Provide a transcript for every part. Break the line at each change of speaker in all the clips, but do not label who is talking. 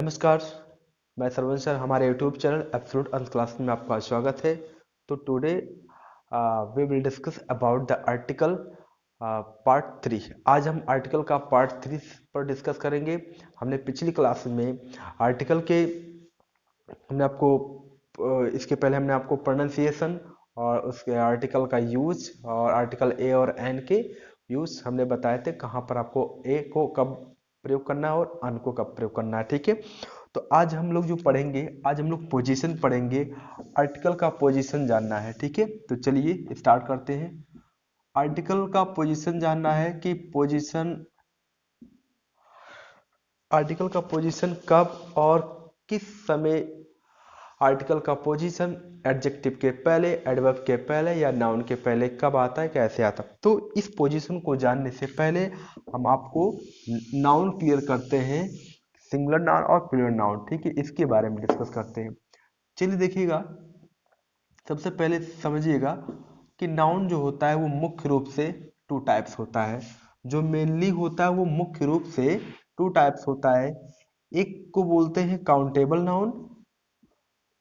नमस्कार, मैं सरवण सर। हमारे यूट्यूब चैनल एब्सोल्यूट अंत क्लास में आपका स्वागत है। तो today we will discuss about the article part 3। आज हम आर्टिकल का पार्ट 3 पर डिस्कस करेंगे। हमने पिछली क्लास में आर्टिकल के हमने आपको इसके पहले हमने आपको प्रोनाउंसिएशन और उसके आर्टिकल का यूज और आर्टिकल ए और एन के यूज हमने बताए थे, कहाँ पर आपको ए को कब प्रयोग करना है और अन को कब प्रयोग करना है। ठीक है, तो आज हम लोग जो पढ़ेंगे, आज हम लोग पोजीशन पढ़ेंगे। आर्टिकल का पोजीशन जानना है। ठीक है, तो चलिए स्टार्ट करते हैं। आर्टिकल का पोजीशन जानना है कि पोजीशन, आर्टिकल का पोजीशन कब और किस समय आर्टिकल का पोजीशन एडजेक्टिव के पहले, एडवर्ब के पहले या नाउन के पहले कब आता है, कैसे आता है। तो इस पोजीशन को जानने से पहले हम आपको नाउन क्लियर करते हैं, सिंगुलर नाउन और प्लूरल नाउन। ठीक है, इसके बारे में डिस्कस करते हैं। चलिए देखिएगा, सबसे पहले समझिएगा कि नाउन जो होता है वो मुख्य रूप से टू टाइप्स होता है। जो मेनली होता है वो मुख्य रूप से टू टाइप्स होता है। एक को बोलते हैं काउंटेबल नाउन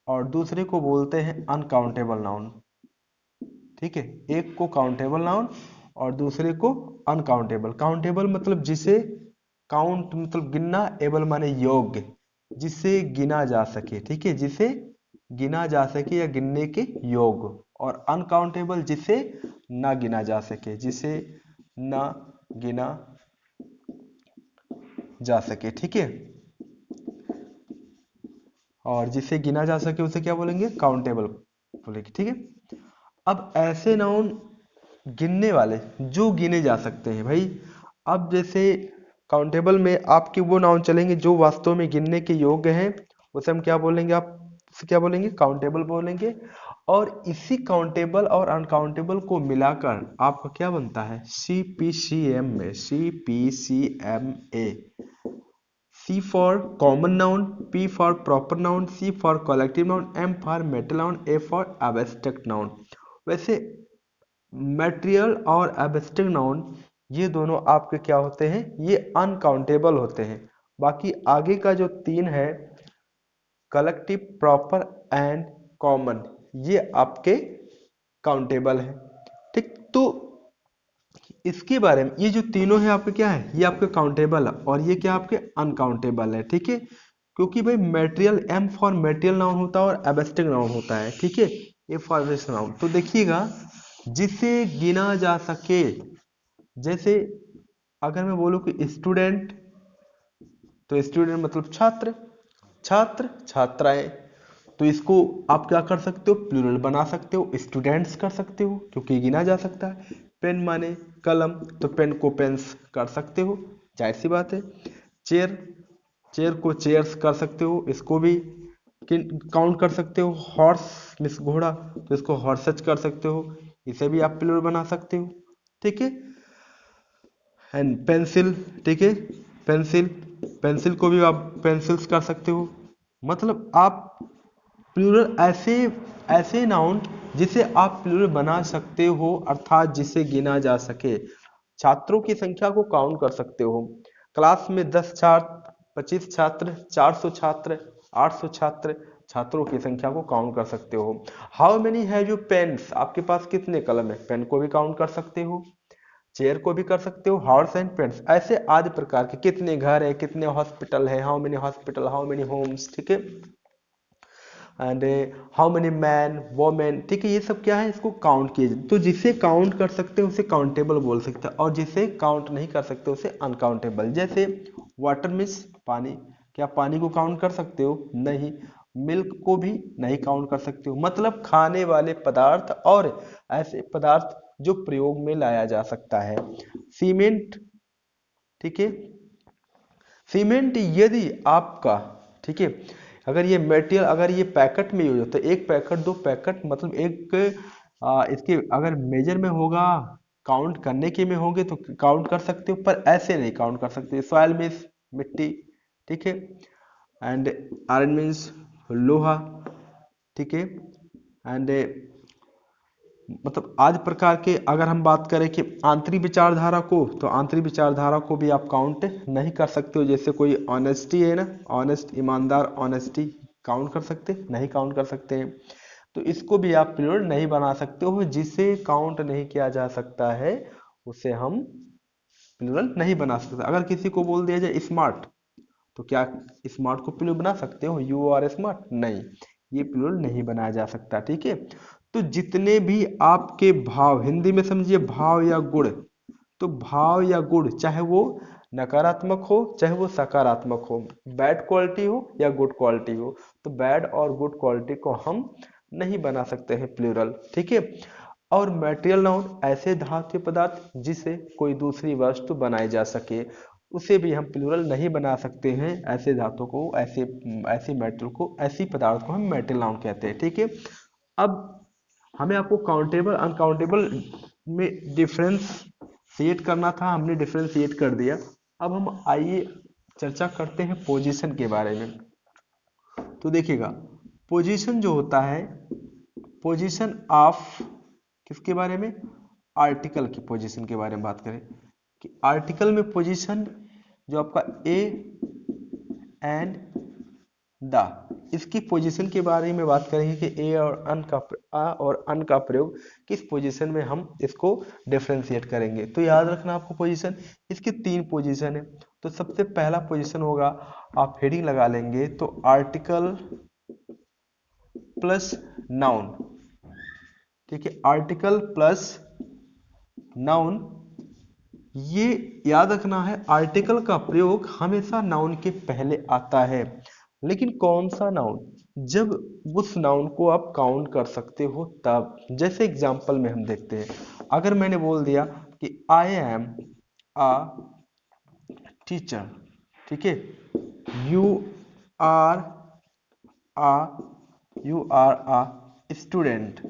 और दूसरे को बोलते हैं अनकाउंटेबल नाउन। ठीक है, एक को काउंटेबल नाउन और दूसरे को अनकाउंटेबल। काउंटेबल मतलब जिसे, काउंट मतलब गिनना, एबल माने योग्य, जिसे गिना जा सके। ठीक है, जिसे गिना जा सके या गिनने के योग्य। और अनकाउंटेबल जिसे ना गिना जा सके, जिसे ना गिना जा सके। ठीक है, और जिसे गिना जा सके उसे क्या बोलेंगे, काउंटेबल बोलेंगे। ठीक है, अब ऐसे नाउन गिनने वाले जो गिने जा सकते हैं भाई। अब जैसे काउंटेबल में आपके वो नाउन चलेंगे जो वास्तव में गिनने के योग्य हैं, उसे हम क्या बोलेंगे, आप उसे क्या बोलेंगे, काउंटेबल बोलेंगे। और इसी काउंटेबल और अनकाउंटेबल को मिलाकर आपका क्या बनता है, CPCM में, CPCMA। C for common noun, P for proper noun, C for collective noun, M for metal noun, A for abstract noun। वैसे मैटेरियल और एब्स्ट्रैक्ट नाउन ये दोनों आपके क्या होते हैं, ये अनकाउंटेबल होते हैं। बाकी आगे का जो तीन है, कलेक्टिव, प्रॉपर एंड कॉमन, ये आपके काउंटेबल है। ठीक, तो इसके बारे में, ये जो तीनों है आपके क्या है, ये आपके काउंटेबल है और ये क्या आपके अनकाउंटेबल है। ठीक है, क्योंकि भाई material, M for material noun होता है और एब्स्ट्रैक्ट नाउन होता है। ठीक है, ए फॉर एब्स्ट्रैक्ट नाउन। तो देखिएगा, जिसे गिना जा सके, जैसे अगर मैं बोलूं कि स्टूडेंट, तो स्टूडेंट मतलब छात्र, छात्र छात्राएं, तो इसको आप क्या कर सकते हो, प्लूरल बना सकते हो, स्टूडेंट्स कर सकते हो क्योंकि गिना जा सकता है। पेन माने कलम, तो पेन को पेन्स कर सकते हो, जाहिर सी बात है। चेयर, चेयर को चेयर्स कर सकते हो, इसको भी काउंट कर सकते हो। हॉर्स मिस घोड़ा, तो इसको हॉर्सेज कर सकते हो, इसे भी आप प्लूरल बना सकते हो। ठीक है, एंड पेंसिल, ठीक है, पेंसिल, पेंसिल को भी आप पेंसिल्स कर सकते हो। मतलब आप प्लूरल, ऐसे ऐसे नाउन जिसे आप प्लूरल बना सकते हो, अर्थात जिसे गिना जा सके। छात्रों की संख्या को काउंट कर सकते हो। क्लास में 10 छात्र, 25 छात्र, 400 छात्र, 800 छात्र, छात्रों की संख्या को काउंट कर सकते हो। How many have you pens, आपके पास कितने कलम है, पेन को भी काउंट कर सकते हो, चेयर को भी कर सकते हो, हॉर्स एंड पेन्स, ऐसे आदि प्रकार के। कितने घर है, कितने हॉस्पिटल है, how many hospital, how many homes. ठीक है, and how many man women. ठीक है, ये सब क्या है, इसको काउंट किए। तो जिसे काउंट कर सकते हैं उसे काउंटेबल बोल सकते हैं, और जिसे काउंट नहीं कर सकते उसे अनकाउंटेबल। जैसे वाटर मीन्स पानी, क्या पानी को काउंट कर सकते हो, नहीं। मिल्क को भी नहीं काउंट कर सकते हो। मतलब खाने वाले पदार्थ और ऐसे पदार्थ जो प्रयोग में लाया जा सकता है। सीमेंट, ठीक है, सीमेंट यदि आपका, ठीक है, अगर ये मटेरियल, अगर ये पैकेट में यूज होता है, एक पैकेट, दो पैकेट, मतलब एक इसके अगर मेजर में होगा, काउंट करने के में होंगे तो काउंट कर सकते हो, पर ऐसे नहीं काउंट कर सकते। सॉइल मीन्स मिट्टी, ठीक है, एंड आयरन मीन्स लोहा, ठीक है, एंड मतलब आज प्रकार के अगर हम बात करें कि आंतरिक विचारधारा को, तो आंतरिक विचारधारा को भी आप काउंट नहीं कर सकते हो। जैसे कोई ऑनेस्टी है ना, ऑनेस्ट ईमानदार, ऑनेस्टी काउंट कर सकते, नहीं काउंट कर सकते हैं। तो इसको भी आप प्लूरल नहीं बना सकते हो। जिसे काउंट नहीं किया जा सकता है उसे हम प्लूरल नहीं बना सकते। अगर किसी को बोल दिया जाए स्मार्ट, तो क्या स्मार्ट को प्लूरल बना सकते हो? You are smart? नहीं, ये प्लूरल नहीं बनाया जा सकता। ठीक है, तो जितने भी आपके भाव, हिंदी में समझिए भाव या गुण, तो भाव या गुण चाहे वो नकारात्मक हो चाहे वो सकारात्मक हो, बैड क्वालिटी हो या गुड क्वालिटी हो, तो बैड और गुड क्वालिटी को हम नहीं बना सकते हैं प्लूरल। ठीक है, और मटेरियल नाउन ऐसे धातु पदार्थ जिसे कोई दूसरी वस्तु बनाई जा सके, उसे भी हम प्लूरल नहीं बना सकते हैं। ऐसे धातु को, ऐसे ऐसी मेटेरियल को, ऐसी पदार्थ को हम मटेरियल नाउन कहते हैं। ठीक है, अब हमें आपको काउंटेबल अनकाउंटेबल में डिफरेंशिएट करना था, हमने डिफरेंशिएट कर दिया। अब हम आइए चर्चा करते हैं पोजीशन के बारे में। तो देखिएगा, पोजीशन जो होता है, पोजीशन ऑफ किसके बारे में? आर्टिकल की पोजीशन के बारे में बात करें कि आर्टिकल में पोजीशन जो आपका ए एंड द, इसकी पोजीशन के बारे में बात करेंगे कि ए और अन का प्रयोग किस पोजीशन में हम इसको डिफरेंशिएट करेंगे। तो याद रखना आपको पोजीशन, इसकी 3 पोजीशन है। तो सबसे पहला पोजीशन होगा, आप हेडिंग लगा लेंगे, तो आर्टिकल प्लस नाउन। ठीक है, आर्टिकल प्लस नाउन, ये याद रखना है, आर्टिकल का प्रयोग हमेशा नाउन के पहले आता है। लेकिन कौन सा नाउन? जब उस नाउन को आप काउंट कर सकते हो तब। जैसे एग्जांपल में हम देखते हैं, अगर मैंने बोल दिया कि आई एम अ टीचर, ठीक है, you are a you are a student.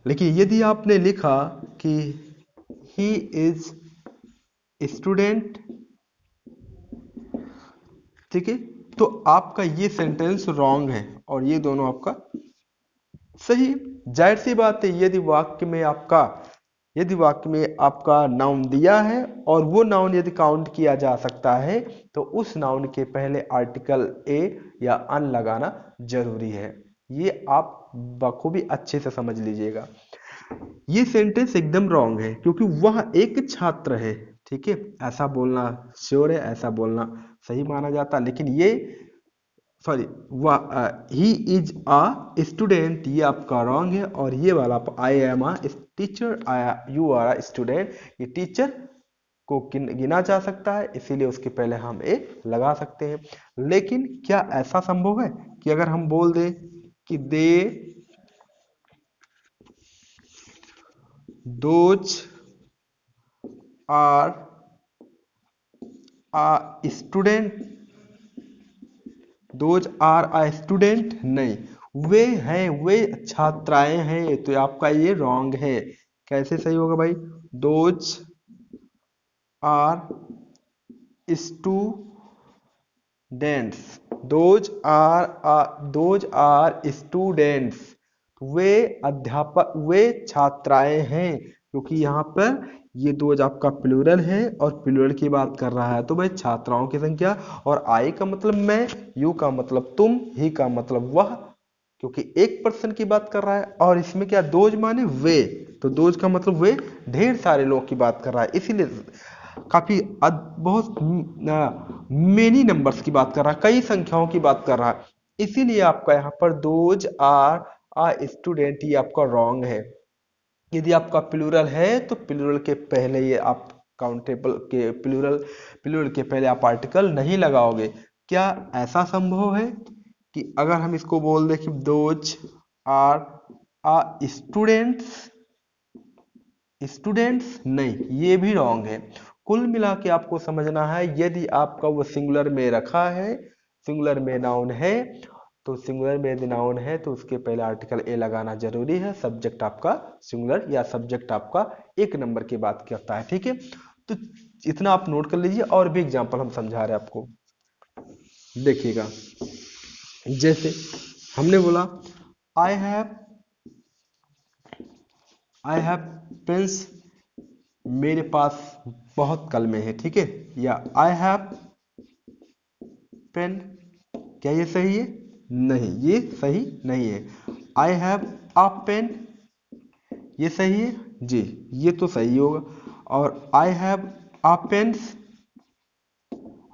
लेकिन यदि आपने लिखा कि ही इज स्टूडेंट, ठीक है, तो आपका ये सेंटेंस रॉन्ग है और ये दोनों आपका सही। जाहिर सी बात है, यदि वाक्य में आपका नाउन दिया है और वो नाउन यदि काउंट किया जा सकता है, तो उस नाउन के पहले आर्टिकल ए या अन लगाना जरूरी है। ये आप बखूबी अच्छे से समझ लीजिएगा। ये सेंटेंस एकदम रॉन्ग है क्योंकि वह एक छात्र है। ठीक है, ऐसा बोलना श्योर है, ऐसा बोलना सही माना जाता, लेकिन ये sorry, he is a student, ये आपका रॉन्ग है। और ये वाला I am a teacher, you are a student, ये टीचर को गिना जा सकता है, इसीलिए उसके पहले हम ए लगा सकते हैं। लेकिन क्या ऐसा संभव है कि अगर हम बोल दें कि they those are a student, those are a student? नहीं, वे हैं, वे छात्राएं हैं, तो आपका ये रॉन्ग है। कैसे सही होगा भाई? Those are students, those are students, वे अध्यापक, वे छात्राएं हैं, क्योंकि यहाँ पर ये दोज आपका प्लूरल है और प्लूरल की बात कर रहा है, तो भाई छात्राओं की संख्या, और आई का मतलब मैं, यू का मतलब तुम, ही का मतलब वह, क्योंकि एक पर्सन की बात कर रहा है। और इसमें क्या, दोज माने वे, तो दोज का मतलब वे ढेर सारे लोगों की बात कर रहा है, इसीलिए काफी बहुत मेनी नंबर्स की बात कर रहा है, कई संख्याओं की बात कर रहा है, इसीलिए आपका यहाँ पर दोज आर आ स्टूडेंट ये आपका रॉन्ग है। यदि आपका प्लूरल है तो प्लूरल के पहले ये आप काउंटेबल के प्लूरल के पहले आप आर्टिकल नहीं लगाओगे। क्या ऐसा संभव है कि अगर हम इसको बोल दें कि दोज आर आ स्टूडेंट्स? नहीं, ये भी रॉन्ग है। कुल मिला के आपको समझना है, यदि आपका वो सिंगुलर में रखा है, सिंगुलर में नाउन है, तो सिंगुलर में यदि नाउन है तो उसके पहले आर्टिकल ए लगाना जरूरी है। सब्जेक्ट आपका सिंगुलर या सब्जेक्ट आपका एक नंबर की बात करता है। ठीक है, तो इतना आप नोट कर लीजिए, और भी एग्जांपल हम समझा रहे हैं आपको। देखिएगा, जैसे हमने बोला I have I have pens, मेरे पास बहुत कलमें हैं, ठीक है। या आई हैव पेन, क्या ये सही है? नहीं, ये सही नहीं है। आई हैव अ पेन, ये सही है जी, ये तो सही होगा। और आई हैव अ पेन्स,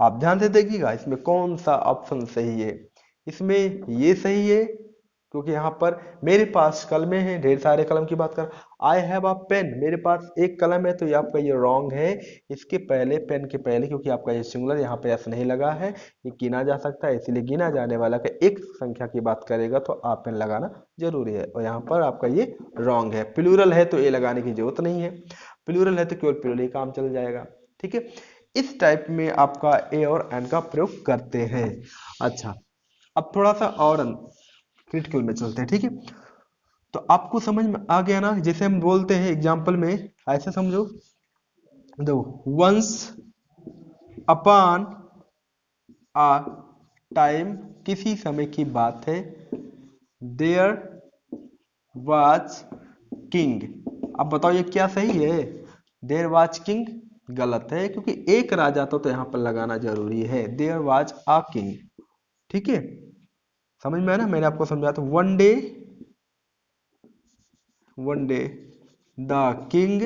आप ध्यान से देखिएगा इसमें कौन सा ऑप्शन सही है। इसमें ये सही है क्योंकि यहाँ पर मेरे पास कलमें हैं, ढेर सारे कलम की बात कर। आई हैव अ पेन, मेरे पास एक कलम है, तो ये आपका ये रॉन्ग है। इसके पहले, पेन के पहले, क्योंकि आपका ये सिंगुलर यहाँ पे एस नहीं लगा है, ये गिना जा सकता है, इसीलिए गिना जाने वाला का एक संख्या की बात करेगा तो आप पेन लगाना जरूरी है। और यहाँ पर आपका ये रॉन्ग है। प्लूरल है तो ए लगाने की जरूरत नहीं है, प्लूरल है तो केवल प्लूरल ही काम चल जाएगा, ठीक है। इस टाइप में आपका ए और एन का प्रयोग करते हैं। अच्छा, अब थोड़ा सा और क्रिटिकल में चलते हैं, ठीक है। तो आपको समझ में आ गया ना, जैसे हम बोलते हैं एग्जाम्पल में, ऐसे समझो, दो वंस अपॉन आ टाइम, किसी समय की बात है, देयर वाज किंग। अब बताओ ये क्या सही है? देयर वाज किंग गलत है, क्योंकि एक राजा तो यहाँ पर लगाना जरूरी है। देयर वाज आ किंग, ठीक है, समझ में आया ना, मैंने आपको समझाया। तो one day the king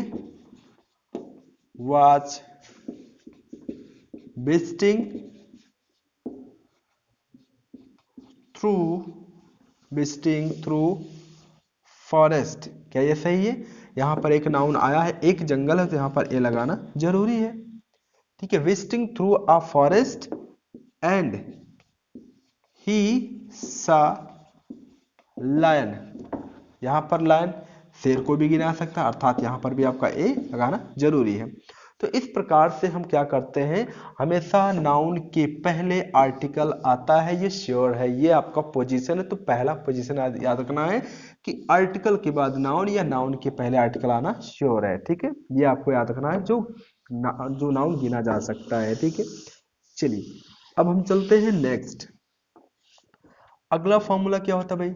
was visiting through through forest, क्या ये सही है? यहाँ पर एक नाउन आया है, एक जंगल है, तो यहाँ पर ए लगाना जरूरी है, ठीक है। Visiting through a forest and he सा लायन, यहाँ पर लायन शेर को भी गिना सकता है, अर्थात यहाँ पर भी आपका ए लगाना जरूरी है। तो इस प्रकार से हम क्या करते हैं, हमेशा नाउन के पहले आर्टिकल आता है, ये श्योर है, ये आपका पोजीशन है। तो पहला पोजीशन याद रखना है कि आर्टिकल के बाद नाउन या नाउन के पहले आर्टिकल आना श्योर है, ठीक है। ये आपको याद रखना है, जो नाउन गिना जा सकता है, ठीक है। चलिए अब हम चलते हैं नेक्स्ट। अगला फॉर्मूला क्या होता है भाई,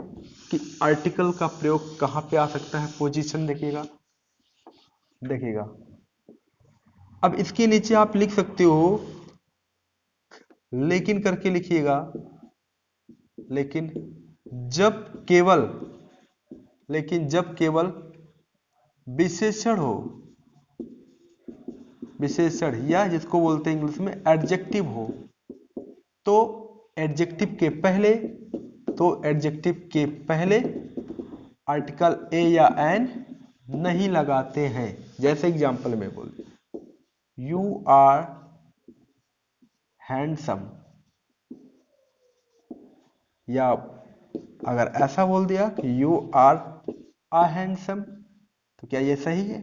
कि आर्टिकल का प्रयोग कहां पे आ सकता है, पोजीशन देखिएगा, देखिएगा। अब इसके नीचे आप लिख सकते हो, लेकिन करके लिखिएगा, लेकिन जब केवल, लेकिन जब केवल विशेषण हो, विशेषण या जिसको बोलते हैं इंग्लिश में एडजेक्टिव हो, तो एडजेक्टिव के पहले, आर्टिकल ए या एन नहीं लगाते हैं। जैसे एग्जांपल में बोल, यू आर हैंडसम, या अगर ऐसा बोल दिया कि यू आर आ हैंडसम, तो क्या ये सही है?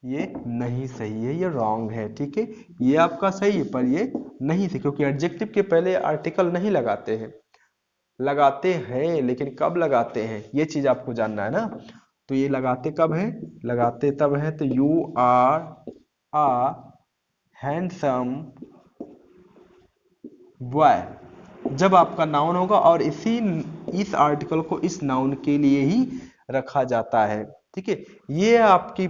ये नहीं सही है, ये रॉन्ग है, ठीक है। ये आपका सही है पर ये नहीं सही, क्योंकि एडजेक्टिव के पहले आर्टिकल नहीं लगाते हैं, लगाते हैं लेकिन कब लगाते हैं ये चीज आपको जानना है ना। तो ये लगाते कब है? लगाते तब है, तो you are a handsome boy, जब आपका नाउन होगा और इस आर्टिकल को इस नाउन के लिए ही रखा जाता है, ठीक है। ये आपकी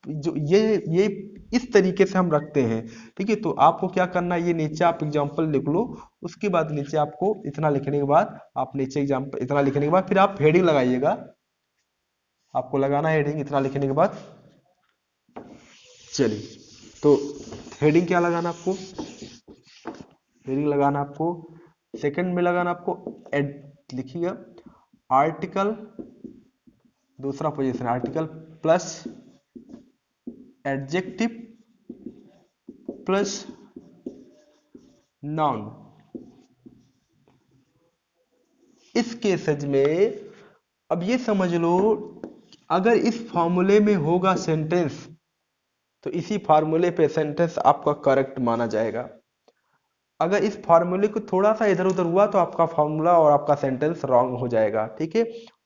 जो ये इस तरीके से हम रखते हैं, ठीक है। तो आपको क्या करना है, ये नीचे आप एग्जांपल लिख लो, उसके बाद नीचे आपको इतना लिखने के बाद, आप नीचे एग्जांपल इतना लिखने के बाद फिर आप हेडिंग लगाइएगा, आपको लगाना है हेडिंग इतना लिखने के बाद। चलिए, तो हेडिंग क्या लगाना आपको, हेडिंग लगाना आपको सेकंड में लगाना आपको लिखिएगा आर्टिकल, दूसरा position article plus adjective plus noun. इस केसेज में अब ये समझ लो, अगर इस फॉर्मूले में होगा सेंटेंस, तो इसी फॉर्मूले पे सेंटेंस आपका करेक्ट माना जाएगा। अगर इस फॉर्मूले को थोड़ा सा इधर उधर हुआ तो आपका फॉर्मूला और आपका सेंटेंस रॉन्ग हो जाएगा, ठीक है।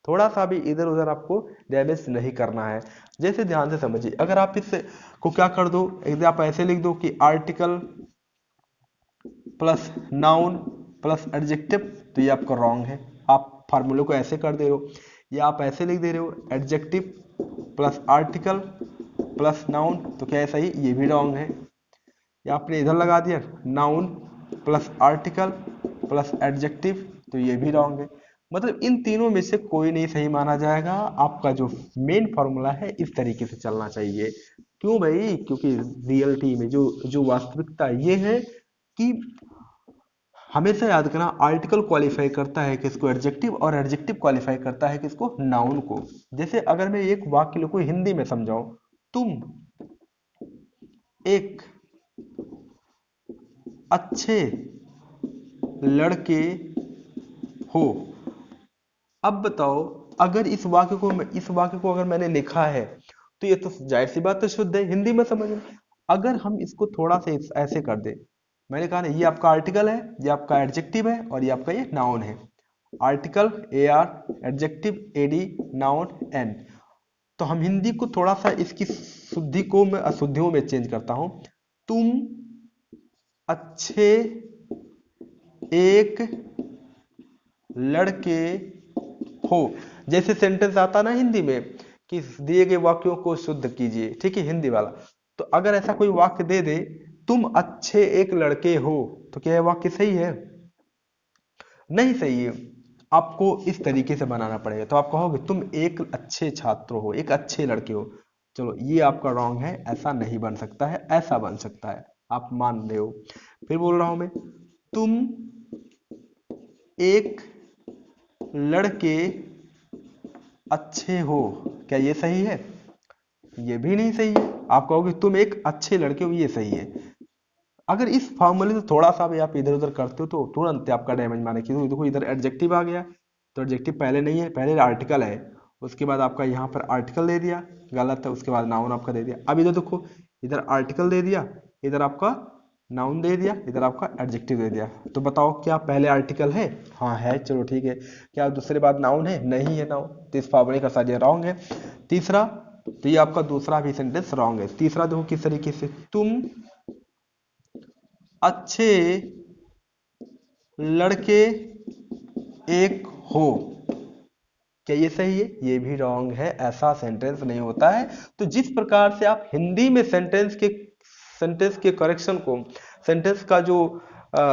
थोड़ा सा भी इधर उधर आपको डैमेज नहीं करना है। जैसे ध्यान से समझिए, अगर आप इस को क्या कर दो, आप ऐसे लिख दो कि article plus noun plus adjective, तो ये आपका रॉन्ग है। आप फार्मूले को ऐसे कर दे रहे हो, या आप ऐसे लिख दे रहे हो adjective plus article plus noun, तो क्या है सही? ये भी रॉन्ग है। या आपने इधर लगा दिया noun plus article plus adjective, तो ये भी रॉन्ग है। मतलब इन तीनों में से कोई नहीं सही माना जाएगा। आपका जो मेन फॉर्मूला है इस तरीके से चलना चाहिए। क्यों भाई? क्योंकि रियलिटी में जो जो वास्तविकता ये है कि हमेशा याद करना, आर्टिकल क्वालिफाई करता है किसको? एडजेक्टिव, और एडजेक्टिव क्वालिफाई करता है किसको? नाउन को। जैसे अगर मैं एक वाक्य को हिंदी में समझाऊं, तुम एक अच्छे लड़के हो। अब बताओ, अगर इस वाक्य को अगर मैंने लिखा है तो ये तो जाहिर सी बात है शुद्ध है, हिंदी में समझ में। अगर हम इसको थोड़ा सा ऐसे कर दे, मैंने कहा ना ये आपका आर्टिकल है, ये आपका एडजेक्टिव है, और ये आपका ये नाउन है। Article A R, adjective A D, noun N. तो हम हिंदी को थोड़ा सा इसकी शुद्धि को मैं अशुद्धियों में चेंज करता हूं। तुम अच्छे एक लड़के हो। जैसे सेंटेंस आता ना हिंदी में कि दिए गए वाक्यों को शुद्ध कीजिए, ठीक है, हिंदी वाला। तो अगर ऐसा कोई वाक्य दे दे, तुम अच्छे एक लड़के हो, तो क्या यह वाक्य सही है? नहीं सही है। आपको इस तरीके से बनाना पड़ेगा। तो आप कहोगे तुम एक अच्छे छात्र हो, एक अच्छे लड़के हो। चलो ये आपका रॉन्ग है, ऐसा नहीं बन सकता है, ऐसा बन सकता है, आप मान रहे हो। फिर बोल रहा हूं मैं, तुम एक लड़के अच्छे हो। क्या ये सही है? ये भी नहीं सही है। आप कहोगे तुम एक अच्छे लड़के हो, ये सही है। अगर इस फॉर्मूले से थोड़ा सा भी आप इधर उधर करते हो तो तुरंत आपका डैमेज माने कि देखो इधर एडजेक्टिव आ गया, तो एडजेक्टिव पहले नहीं है, पहले आर्टिकल है। उसके बाद आपका यहाँ पर आर्टिकल दे दिया, गलत है। उसके बाद नाउन आपका दे दिया। अब इधर देखो, इधर आर्टिकल दे दिया, इधर आपका नाउन दे दिया, इधर आपका एडजेक्टिव दे दिया। तो बताओ क्या पहले आर्टिकल है? हाँ है, चलो ठीक है। क्या दूसरे बाद नाउन है? नहीं है नाउन। तो इस फॉर्मूले का साथ ये रॉन्ग है। तीसरा, तो ये आपका दूसरा भी सेंटेंस रॉन्ग है। तीसरा देखो किस तरीके से, तुम अच्छे लड़के एक हो। क्या ये सही है? ये भी रॉन्ग है, ऐसा सेंटेंस नहीं होता है। तो जिस प्रकार से आप हिंदी में सेंटेंस के करेक्शन को, सेंटेंस का जो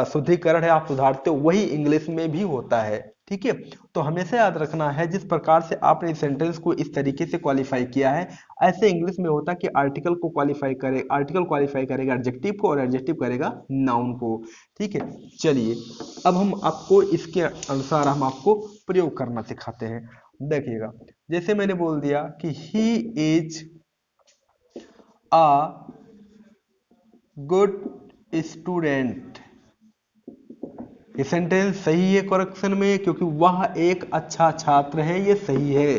शुद्धिकरण है आप सुधारते हो, वही इंग्लिश में भी होता है, ठीक है। तो हमेशा याद रखना है, जिस प्रकार से आपने सेंटेंस को इस तरीके से क्वालिफाई किया है, ऐसे इंग्लिश में होता है कि आर्टिकल क्वालिफाई करेगा एडजेक्टिव को, और एडजेक्टिव करेगा नाउन को, ठीक है। चलिए, अब हम आपको इसके अनुसार हम आपको प्रयोग करना सिखाते हैं। देखिएगा, जैसे मैंने बोल दिया कि he is a good student. ये सेंटेंस सही है करेक्शन में, क्योंकि वह एक अच्छा छात्र है, ये सही है।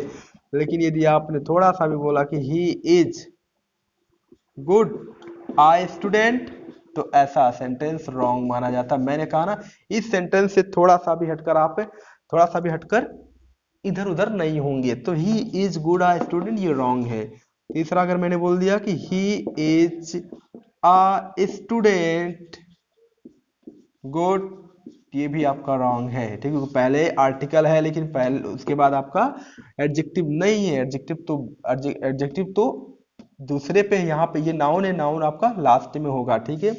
लेकिन यदि आपने थोड़ा सा भी बोला कि he is good a student, तो ऐसा सेंटेंस रॉन्ग माना जाता। मैंने कहा ना, इस सेंटेंस से थोड़ा सा भी हटकर इधर उधर नहीं होंगे। तो he is good a student, ये रॉन्ग है। तीसरा, अगर मैंने बोल दिया कि he is a student good, ये भी आपका रॉन्ग है, ठीक है। पहले आर्टिकल है, लेकिन पहले उसके बाद आपका एडजेक्टिव नहीं है। एडजेक्टिव तो दूसरे पे, यहाँ पे ये नाउन है, नाउन आपका लास्ट में होगा, ठीक है।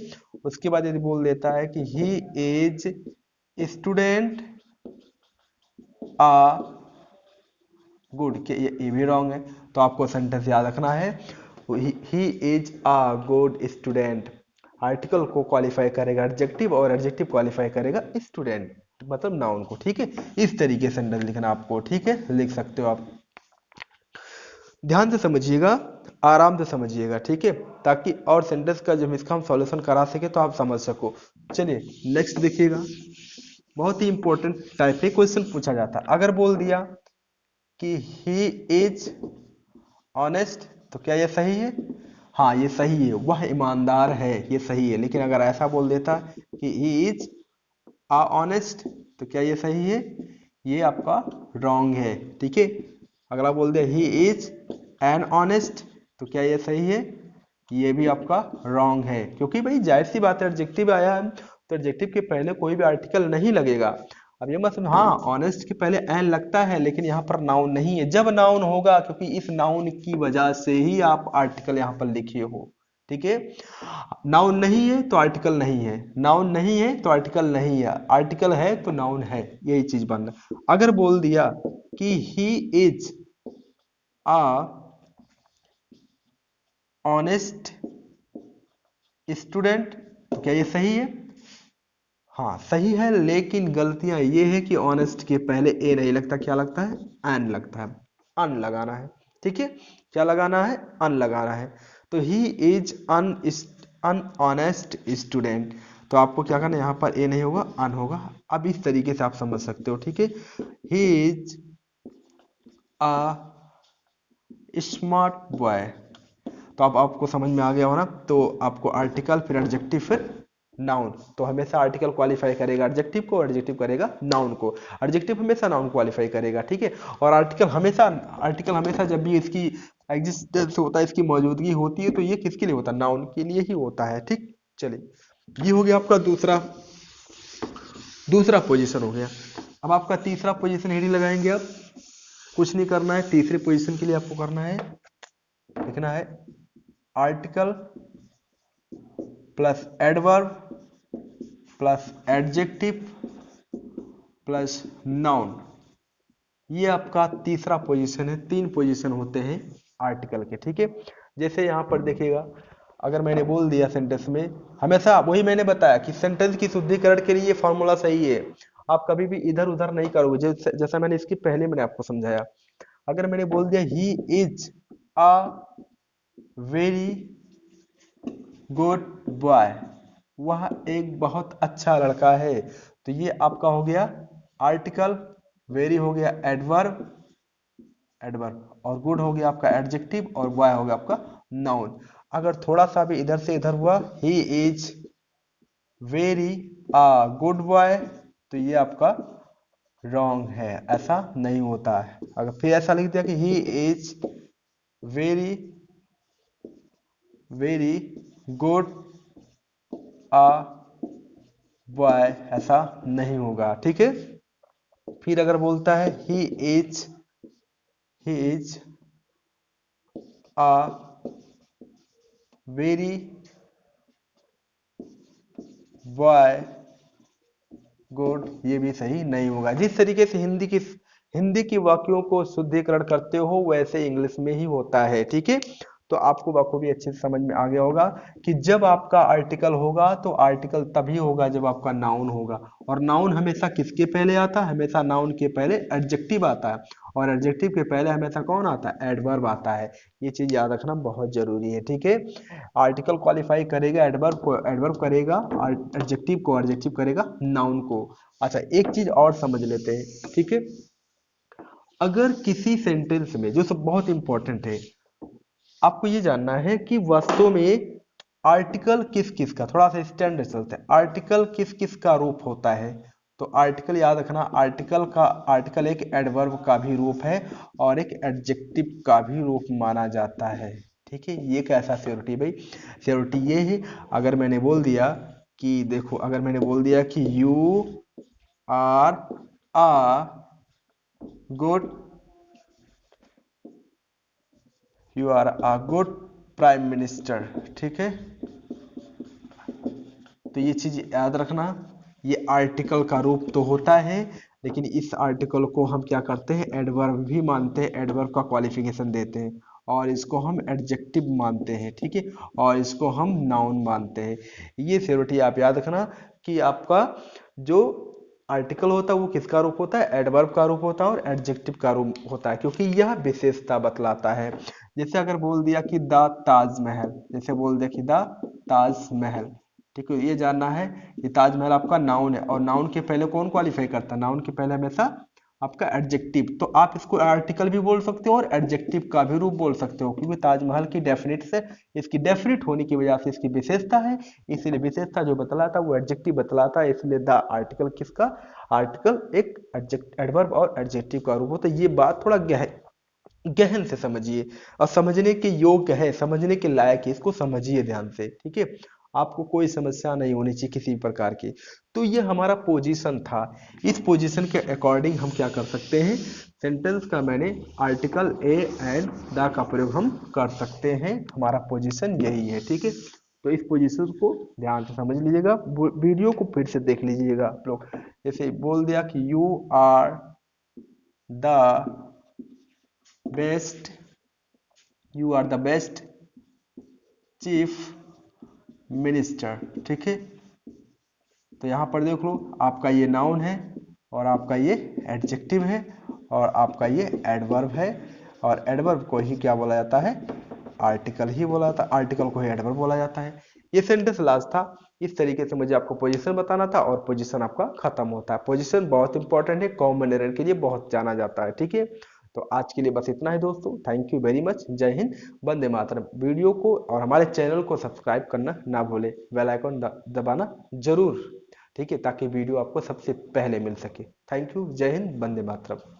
उसके बाद यदि बोल देता है कि he is student a good, ये भी रॉन्ग है। तो आपको सेंटेंस याद रखना है, ही is a good student. Article को क्वालिफाई करेगा एडजेक्टिव, और एडजेक्टिव क्वालिफाई करेगा स्टूडेंट, मतलब नाउन को, ठीक है। इस तरीके से सेंटेंस लिखना आपको, ठीक है, लिख सकते हो आप। ध्यान से समझिएगा, आराम से समझिएगा, ठीक है, ताकि और सेंटेंस का जब इसका हम सॉल्यूशन करा सके तो आप समझ सको। चलिए नेक्स्ट देखिएगा, बहुत ही इंपॉर्टेंट टाइप के क्वेश्चन पूछा जाता है। अगर बोल दिया कि ही इज ऑनेस्ट, तो क्या ये सही है? हाँ ये सही है, वह ईमानदार है, ये सही है। लेकिन अगर ऐसा बोल देता कि ही इज आ ऑनेस्ट, तो क्या ये सही है? ये आपका रॉन्ग है, ठीक है। अगला बोल दे ही इज एन ऑनेस्ट, तो क्या ये सही है? ये भी आपका रॉन्ग है, क्योंकि भाई जाहिर सी बात है, एडजेक्टिव आया है तो एडजेक्टिव के पहले कोई भी आर्टिकल नहीं लगेगा। अब ये मत समझो, हाँ ऑनेस्ट के पहले एन लगता है लेकिन यहाँ पर नाउन नहीं है। जब नाउन होगा, क्योंकि इस नाउन की वजह से ही आप आर्टिकल यहाँ पर लिखे हो, ठीक है। नाउन नहीं है तो आर्टिकल नहीं है, नाउन नहीं है तो आर्टिकल नहीं है, आर्टिकल है तो नाउन है, यही चीज बनना। अगर बोल दिया कि he is a honest student, तो क्या ये सही है? हाँ सही है, लेकिन गलतियां ये है कि ऑनेस्ट के पहले ए नहीं लगता, क्या लगता है? एन लगता है। अन लगाना है, ठीक है। क्या लगाना है? अन लगाना है। तो he is an honest student, तो आपको क्या करना है, यहाँ पर ए नहीं होगा, अन होगा। अब इस तरीके से आप समझ सकते हो, ठीक है। ही इज अ स्मार्ट बॉय, तो अब आपको समझ में आ गया हो ना। तो आपको आर्टिकल, फिर एडजेक्टिव, फिर नाउन, तो हमेशा आर्टिकल क्वालिफाई करेगा एडजेक्टिव को, एडजेक्टिव करेगा नाउन को, एडजेक्टिव हमेशा नाउन क्वालिफाई करेगा, ठीक है। और आर्टिकल हमेशा जब भी इसकी एग्जिस्टेंस होता है, इसकी मौजूदगी होती है, तो ये किसके लिए होता है? नाउन के लिए ही होता है, ठीक। चलिए, ये हो गया आपका दूसरा पोजीशन हो गया। अब आपका तीसरा पोजीशन हेडिंग लगाएंगे आप। कुछ नहीं करना है, तीसरे पोजीशन के लिए आपको करना है, लिखना है article plus adverb plus adjective plus noun. ये आपका तीसरा पोजीशन है। 3 पोजीशन होते हैं आर्टिकल के, ठीक है। जैसे यहाँ पर देखिएगा, अगर मैंने बोल दिया सेंटेंस में, हमेशा वही मैंने बताया कि सेंटेंस की शुद्धिकरण के लिए ये फॉर्मूला सही है। आप कभी भी इधर उधर नहीं करोगे, जैसा मैंने इसके पहले मैंने आपको समझाया। अगर मैंने बोल दिया ही is a very good boy, वह एक बहुत अच्छा लड़का है, तो ये आपका हो गया आर्टिकल, वेरी हो गया एडवर्ब और गुड हो गया आपका एडजेक्टिव, और बॉय हो गया आपका नाउन। अगर थोड़ा सा भी इधर से इधर हुआ, he is very good boy, तो ये आपका रॉन्ग है, ऐसा नहीं होता है। अगर फिर ऐसा लिख दिया कि he is very very good boy, ऐसा नहीं होगा, ठीक है। फिर अगर बोलता है ही is a very boy good, ये भी सही नहीं होगा। जिस तरीके से हिंदी की वाक्यों को शुद्धिकरण करते हो, वैसे इंग्लिश में ही होता है, ठीक है। तो आपको बखूबी अच्छे से समझ में आ गया होगा कि जब आपका आर्टिकल होगा तो आर्टिकल तभी होगा जब आपका नाउन होगा। और नाउन हमेशा किसके पहले आता है? हमेशा नाउन के पहले एडजेक्टिव आता है, और एडजेक्टिव के पहले हमेशा कौन आता है? एडवर्ब आता है। ये चीज याद रखना बहुत जरूरी है, ठीक है। आर्टिकल क्वालिफाई करेगा एडवर्ब करेगा, एडजेक्टिव करेगा नाउन को। अच्छा, एक चीज और समझ लेते हैं, ठीक है। अगर किसी सेंटेंस में, जो सब बहुत इंपॉर्टेंट है, आपको ये जानना है कि वास्तव में आर्टिकल किस किस का, थोड़ा सा स्टैंडर्ड चलते हैं, आर्टिकल किस किस का रूप होता है। तो आर्टिकल याद रखना, आर्टिकल एक एडवर्ब का भी रूप है और एक एडजेक्टिव का भी रूप माना जाता है, ठीक है। ये कैसा सियोरिटी भाई? सियोरिटी ये है, अगर मैंने बोल दिया कि देखो, अगर मैंने बोल दिया कि are a good you are a good prime minister, ठीक है। तो ये चीज याद रखना, ये आर्टिकल का रूप तो होता है, लेकिन इस आर्टिकल को हम क्या करते हैं? एडवर्ब भी मानते हैं, एडवर्ब का क्वालिफिकेशन देते हैं, और इसको हम एडजेक्टिव मानते हैं, ठीक है, और इसको हम नाउन मानते हैं। ये सियोरिटी आप याद रखना कि आपका जो आर्टिकल होता है वो किसका रूप होता है? एडवर्ब का रूप होता है और एडजेक्टिव का रूप होता है, क्योंकि यह विशेषता बतलाता है। जैसे अगर बोल दिया कि द ताजमहल, जैसे बोल दिया कि द ताजमहल, ठीक है, ये जानना है कि ताजमहल आपका नाउन है, और नाउन के पहले कौन क्वालिफाई करता है? नाउन के पहले हमेशा आपका एडजेक्टिव। तो आप इसको आर्टिकल भी बोल सकते हो और एडजेक्टिव का भी रूप बोल सकते हो, क्योंकि ताजमहल की डेफिनेट से, इसकी डेफिनेट होने की वजह से इसकी विशेषता है, इसीलिए विशेषता जो बतलाता है वो एडजेक्टिव बतलाता है, इसलिए द आर्टिकल किसका? आर्टिकल एक एडवर्ब और एडजेक्टिव का रूप होता है। ये बात थोड़ा गहन से समझिए, और समझने के योग्य है, समझने के लायक है, इसको समझिए ध्यान से, ठीक है। आपको कोई समस्या नहीं होनी चाहिए किसी प्रकार की। तो ये हमारा पोजीशन था। इस पोजीशन के अकॉर्डिंग हम क्या कर सकते हैं, सेंटेंस का मैंने आर्टिकल ए एंड द का प्रयोग हम कर सकते हैं। हमारा पोजीशन यही है, ठीक है। तो इस पोजीशन को ध्यान से समझ लीजिएगा, वीडियो को फिर से देख लीजिएगा आप लोग। जैसे बोल दिया कि you are the best, you are the best chief minister, ठीक है। तो यहाँ पर देख लो, आपका ये नाउन है और आपका ये एडजेक्टिव है और आपका ये एडवर्ब है। और एडवर्ब को ही क्या बोला जाता है, आर्टिकल ही बोला जाता है, आर्टिकल को ही एडवर्ब बोला जाता है। ये सेंटेंस लास्ट था। इस तरीके से मुझे आपको पोजीशन बताना था और पोजीशन आपका खत्म होता है। पोजीशन बहुत इंपॉर्टेंट है, कॉमन एरर के लिए बहुत जाना जाता है, ठीक है। तो आज के लिए बस इतना है दोस्तों, थैंक यू वेरी मच, जय हिंद, वंदे मातरम। वीडियो को और हमारे चैनल को सब्सक्राइब करना ना भूले, बेल आइकन दबाना जरूर, ठीक है, ताकि वीडियो आपको सबसे पहले मिल सके। थैंक यू, जय हिंद, वंदे मातरम।